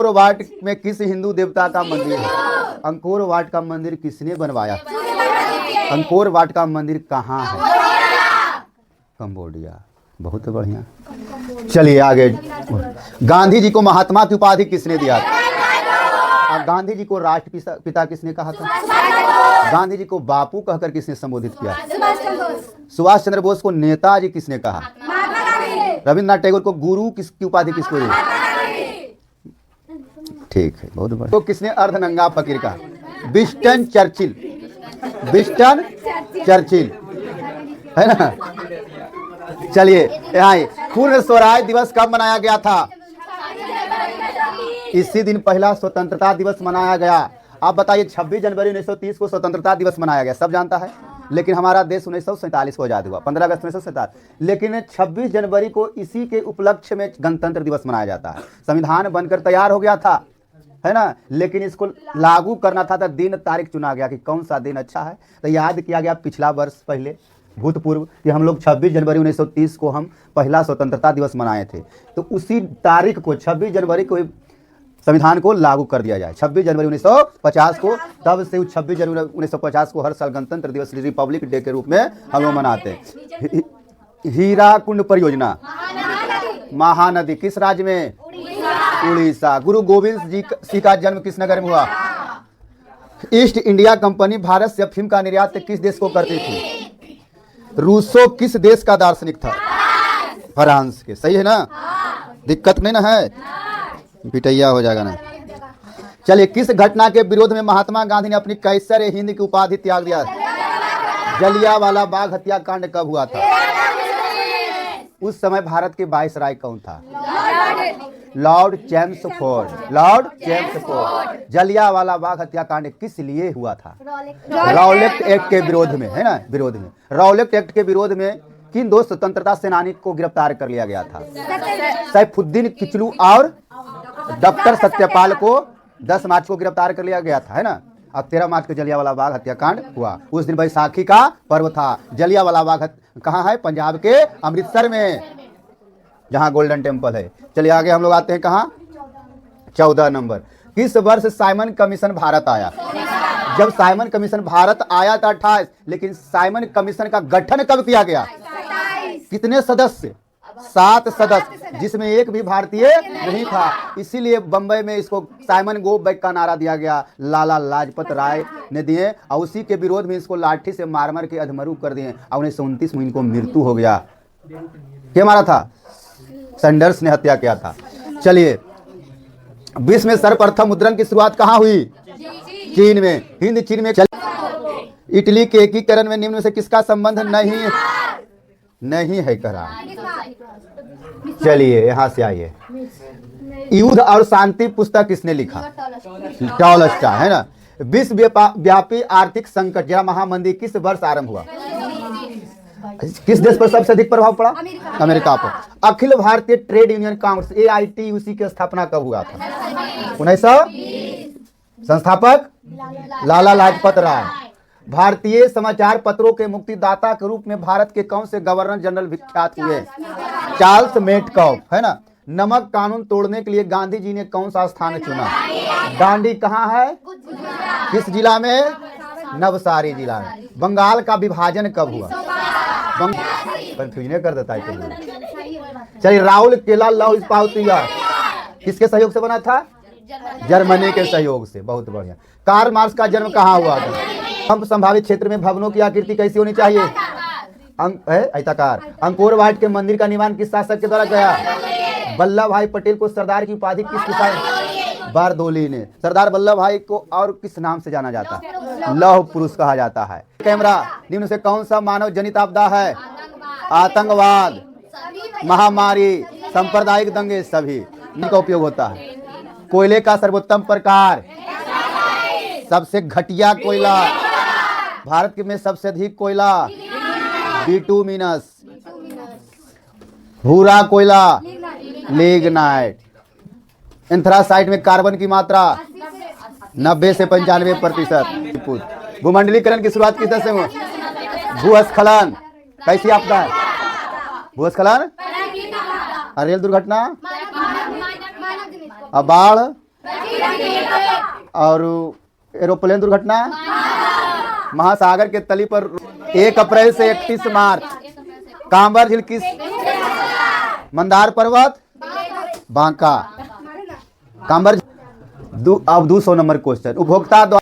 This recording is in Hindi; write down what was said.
अंकोर वाट में किस हिंदू देवता का मंदिर है? अंकोर वाट का मंदिर किसने बनवाया? अंकोर वाट का मंदिर कहाँ है? कंबोडिया। बहुत बढ़िया। चलिए आगे। गांधी जी को महात्मा की उपाधि किसने दिया था? और गांधी जी को राष्ट्रपिता किसने कहा था? गांधी जी को बापू कहकर किसने संबोधित किया? सुभाष चंद्र बोस को नेताजी किसने कहा? रविंद्रनाथ टैगोर को गुरु किसकी उपाधि किसको दी? ठीक है, बहुत बढ़िया। तो किसने अर्धनंगा फकीर कहा? Winston Churchill. विंस्टन चर्चिल, है ना। चलिए यहाँ पूर्ण स्वराज दिवस कब मनाया गया था? इसी दिन पहला स्वतंत्रता दिवस मनाया गया। आप बताइए 26 जनवरी 1930 को स्वतंत्रता दिवस मनाया गया, सब जानता है। लेकिन हमारा देश 1947 को आजाद हुआ, 15 अगस्त 1947। लेकिन 26 जनवरी को इसी के उपलक्ष्य में गणतंत्र दिवस मनाया जाता है। संविधान बनकर तैयार हो गया था, है ना, लेकिन इसको लागू करना था तो दिन तारीख चुना गया कि कौन सा दिन अच्छा है। तो याद किया गया पिछला वर्ष पहले भूतपूर्व कि हम लोग 26 जनवरी 1930 को हम पहला स्वतंत्रता दिवस मनाए थे। तो उसी तारीख को 26 जनवरी को संविधान को लागू कर दिया जाए। 26 जनवरी 1950 को, तब से 26 जनवरी 1950 को हर साल गणतंत्र दिवस रिपब्लिक डे के रूप में हम लोग मनाते हैं। हीराकुंड परियोजना महानदी किस राज्य में? उड़ीसा। गुरु गोविंद जी का जन्म किस नगर में हुआ? ईस्ट इंडिया कंपनी भारत से अफीम का निर्यात किस देश को करती थी? रूसो किस देश का दार्शनिक था? फ्रांस के। सही है ना, दिक्कत नहीं ना है, पिटैया हो जाएगा ना। चलिए, किस घटना के विरोध में महात्मा गांधी ने अपनी कैसर हिंद की उपाधि त्याग दिया? जलियांवाला बाग हत्याकांड कब हुआ था? उस समय भारत के वायसराय कौन था? Lord Chelmsford. Lord Chelmsford. Jallianwala Bagh हत्याकांड किस लिए हुआ था? रॉलेट एक्ट के विरोध में, है ना, विरोध में। रॉलेट एक्ट के विरोध में किन दो स्वतंत्रता सेनानी को गिरफ्तार कर लिया गया था? सैफुद्दीन किचलू और डॉक्टर सत्यपाल को 10 मार्च को गिरफ्तार कर लिया गया था, है ना। अब 13 मार्च को जलियांवाला बाग हत्याकांड हुआ। उस दिन बैसाखी का पर्व था। जलियांवाला बाग कहाँ है? पंजाब के अमृतसर में, जहाँ गोल्डन टेम्पल है। चलिए आगे हम लोग आते हैं कहाँ? 14 नंबर। किस वर्ष साइमन कमीशन भारत आया? जब साइमन कमीशन भारत आया था 28, लेकिन साइमन कमीशन का गठन कब किया गया? कितने सदस्य? 7 सदस्य, जिसमें एक भी भारतीय नहीं था। इसीलिए बंबई में इसको साइमन गो बैक का नारा दिया गया, लाला लाजपत राय ने दिए। और उसी के विरोध में इसको लाठी से मार मार के अधमरू कर दिए। और 1929 में इनको मृत्यु हो गया। क्या मारा था? सैंडर्स ने हत्या किया था। चलिए, विश्व में सर्वप्रथम मुद्रण की शुरुआत कहाँ हुई? चीन में। हिंद चीन में। इटली के एकीकरण में निम्न में से किसका संबंध नहीं है करा? चलिए यहाँ से आइए। युद्ध और शांति पुस्तक किसने लिखा? टॉलस्टॉय, है ना। विश्व व्यापी आर्थिक संकट या महामंदी किस वर्ष आरंभ हुआ? किस देश पर सबसे अधिक प्रभाव पड़ा? अमेरिका पर। Akhil Bharatiya trade union Congress AITUC की स्थापना कब हुआ था? 1920। संस्थापक लाला लाजपत राय। भारतीय समाचार पत्रों के मुक्तिदाता के रूप में भारत के कौन से गवर्नर जनरल विख्यात हुए? चार्ल्स मेटकॉफ, है ना। नमक कानून तोड़ने के लिए गांधी जी ने कौन सा स्थान चुना? दांडी कहाँ है? किस जिला में? नवसारी जिला में। बंगाल का विभाजन कब हुआ? कंफ्यूजन कर देता है। चलिए, राउल केला लौह इस्पात किसके सहयोग से बना था? जर्मनी के सहयोग से। बहुत बढ़िया। कार्ल मार्क्स का जन्म कहाँ हुआ था? हम संभावित क्षेत्र में भवनों की आकृति कैसी होनी चाहिए? आयताकार। अंकोर वाट के मंदिर का निर्माण किस शासक के द्वारा किया? वल्लभ भाई पटेल को सरदार की उपाधि किस किसान? बारदोली ने। सरदार वल्लभ भाई को और किस नाम से जाना जाता है? लौह पुरुष कहा जाता है। कैमरा निम्न से कौन सा मानव जनित आपदा है? आतंकवाद, महामारी, सांप्रदायिक दंगे, सभी इनका उपयोग होता है। कोयले का सर्वोत्तम प्रकार? सबसे घटिया कोयला। भारत में सबसे अधिक कोयला? बिटुमिनस। भूरा कोयला? लिग्नाइट। एंथ्रासाइट में कार्बन की मात्रा 90 से 95%। भूमंडलीकरण की शुरुआत किस तरह से हुई? भूस्खलन। कैसी आपदा है? भूस्खलन, रेल दुर्घटना, बाढ़, और एरोप्लेन दुर्घटना महासागर के तली पर 1 अप्रैल से 31 मार्च कांबर झील किस मंदार पर्वत बांका कांबर अब 200 नंबर क्वेश्चन उपभोक्ता द्वारा